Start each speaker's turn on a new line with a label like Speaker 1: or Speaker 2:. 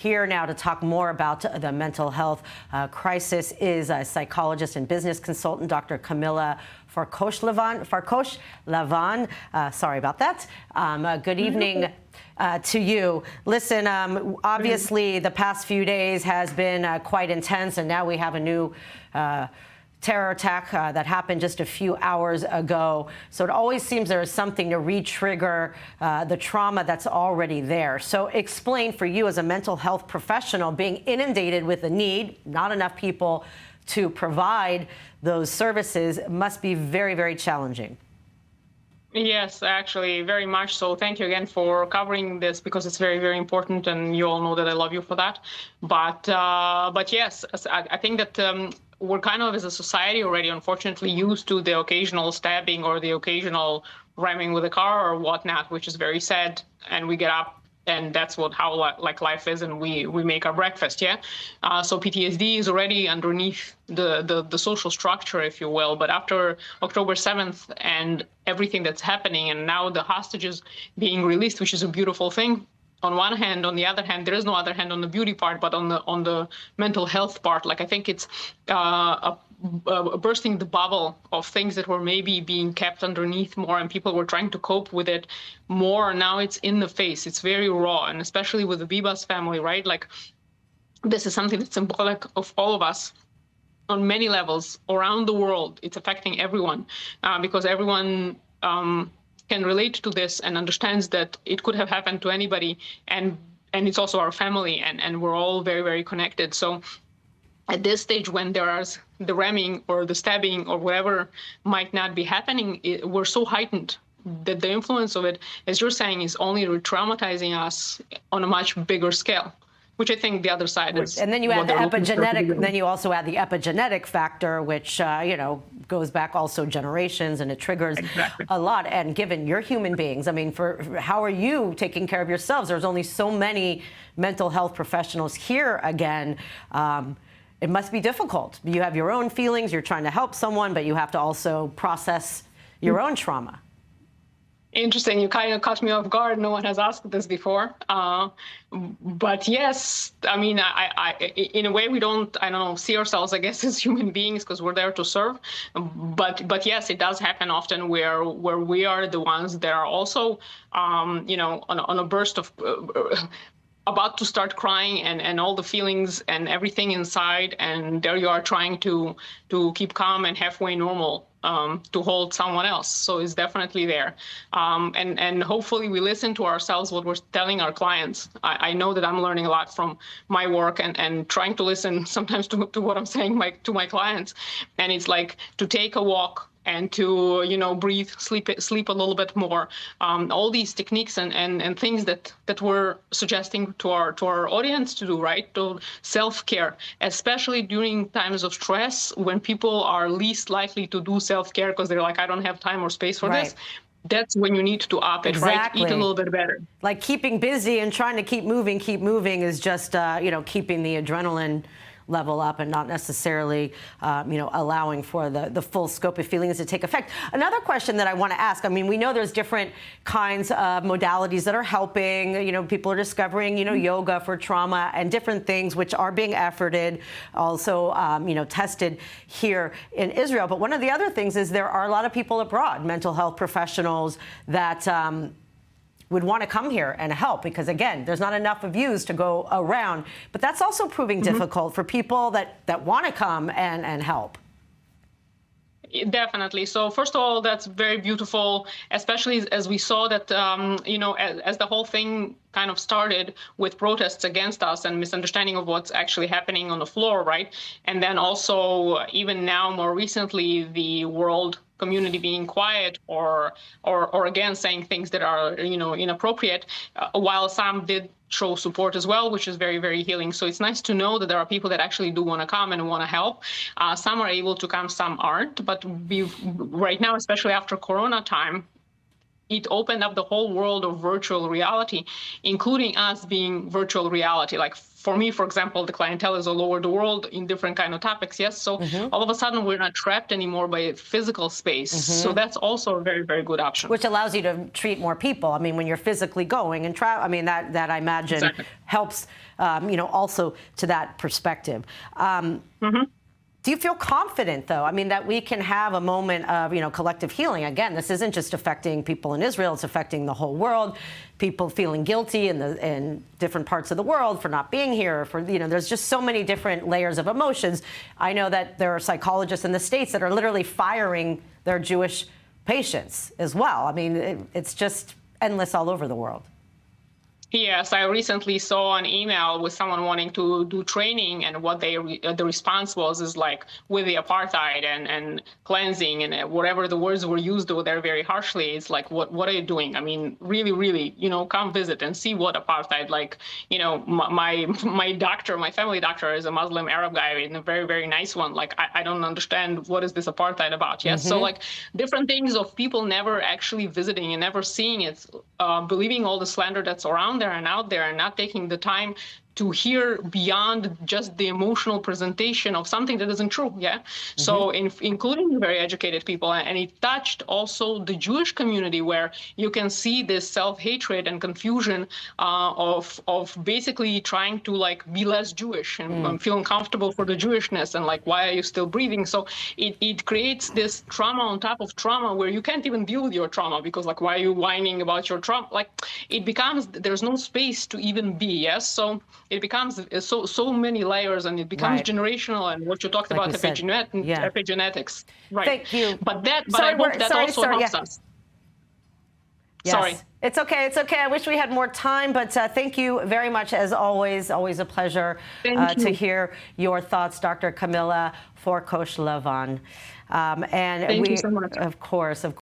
Speaker 1: Here now to talk more about the mental health crisis is a psychologist and business consultant, Dr. Camilla Farkosh-Lavan. Sorry about that. Good evening to you. Listen, obviously the past few days has been quite intense, and now we have a new terror attack that happened just a few hours ago. So it always seems there is something to re-trigger the trauma that's already there. So explain, for you as a mental health professional, being inundated with the need, not enough people to provide those services must be very, very challenging.
Speaker 2: Yes, actually, very much so. Thank you again for covering this, because it's very, very important, and you all know that I love you for that. But yes, I think that we're kind of, as a society already, unfortunately, used to the occasional stabbing or the occasional ramming with a car or whatnot, which is very sad. And we get up, and that's how life is, and we make our breakfast, yeah. So PTSD is already underneath the social structure, if you will. But after October 7th and everything that's happening, and now the hostages being released, which is a beautiful thing on one hand. On the other hand, there is no other hand on the beauty part, but on the mental health part, like, I think it's bursting the bubble of things that were maybe being kept underneath more, and people were trying to cope with it more. Now it's in the face. It's very raw, and especially with the Bibas family, right? Like, this is something that's symbolic of all of us on many levels around the world. It's affecting everyone, because everyone can relate to this and understands that it could have happened to anybody, and it's also our family, and we're all very, very connected. So at this stage, when there is the ramming or the stabbing or whatever might not be happening, we're so heightened that the influence of it, as you're saying, is only re-traumatizing us on a much bigger scale, which I think the other side is.
Speaker 1: And then you add the epigenetic, then you also add the epigenetic factor, which, goes back also generations, and it triggers a lot. And given you're human beings, I mean, how are you taking care of yourselves? There's only so many mental health professionals here again. It must be difficult. You have your own feelings, you're trying to help someone, but you have to also process your own trauma.
Speaker 2: Interesting. You kind of caught me off guard. No one has asked this before. But yes, I mean, I in a way, we don't, see ourselves, I guess, as human beings, because we're there to serve. But yes, it does happen often where we are the ones that are also, on a burst of about to start crying, and all the feelings and everything inside, and there you are trying to keep calm and halfway normal, to hold someone else. So it's definitely there. And hopefully we listen to ourselves, what we're telling our clients. I know that I'm learning a lot from my work, and trying to listen sometimes to what I'm saying to my clients. And it's like to take a walk, and to, breathe, sleep a little bit more. All these techniques and things that we're suggesting to our audience to do, right? To self-care, especially during times of stress, when people are least likely to do self-care because they're like, I don't have time or space for this. That's when you need to up it, right? Eat a little bit better.
Speaker 1: Like keeping busy and trying to keep moving is just, keeping the adrenaline level up, and not necessarily, allowing for the full scope of feelings to take effect. Another question that I want to ask, I mean, we know there's different kinds of modalities that are helping. People are discovering, yoga for trauma and different things which are being efforted, also, tested here in Israel. But one of the other things is there are a lot of people abroad, mental health professionals, that would want to come here and help, because again, there's not enough of yous to go around. But that's also proving difficult for people that want to come and help.
Speaker 2: Definitely. So first of all, that's very beautiful, especially as we saw that, as the whole thing kind of started with protests against us and misunderstanding of what's actually happening on the floor, right? And then also, even now, more recently, the world community being quiet or again saying things that are inappropriate, while some did show support as well, which is very, very healing. So it's nice to know that there are people that actually do want to come and want to help. Some are able to come, some aren't. But right now, especially after Corona time, it opened up the whole world of virtual reality, including us being virtual reality. Like for me, for example, the clientele is all over the world in different kind of topics. Yes. So all of a sudden we're not trapped anymore by a physical space. So that's also a very, very good option.
Speaker 1: Which allows you to treat more people. I mean, when you're physically going and I mean, that I imagine
Speaker 2: Exactly.
Speaker 1: helps, also to that perspective. Do you feel confident, though? I mean, that we can have a moment of, collective healing? Again, this isn't just affecting people in Israel, it's affecting the whole world. People feeling guilty in different parts of the world for not being here, there's just so many different layers of emotions. I know that there are psychologists in the States that are literally firing their Jewish patients as well. I mean, it's just endless all over the world.
Speaker 2: Yes, I recently saw an email with someone wanting to do training, and what the response was is like, with the apartheid and cleansing and whatever the words were used there very harshly. It's like, what are you doing? I mean, really, come visit and see what apartheid. Like, my doctor, my family doctor, is a Muslim Arab guy and a very, very nice one. Like, I don't understand what is this apartheid about. Yes, so like different things of people never actually visiting and never seeing it, believing all the slander that's around there and out there, and not taking the time to hear beyond just the emotional presentation of something that isn't true. Yeah. So including very educated people, and it touched also the Jewish community, where you can see this self-hatred and confusion of basically trying to like be less Jewish and feel uncomfortable for the Jewishness, and like, why are you still breathing? So it creates this trauma on top of trauma, where you can't even deal with your trauma, because like, why are you whining about your trauma? Like, it becomes, there's no space to even be. Yes. So it becomes so many layers, and it becomes generational, and what you talked about, epigenetics. Right.
Speaker 1: Thank you.
Speaker 2: But I hope that also helps us.
Speaker 1: Yes.
Speaker 2: Sorry.
Speaker 1: It's okay. It's okay. I wish we had more time, but thank you very much, as always. Always a pleasure to hear your thoughts, Dr. Camilla Forkosh-Levan.
Speaker 2: Thank you so much.
Speaker 1: Of course.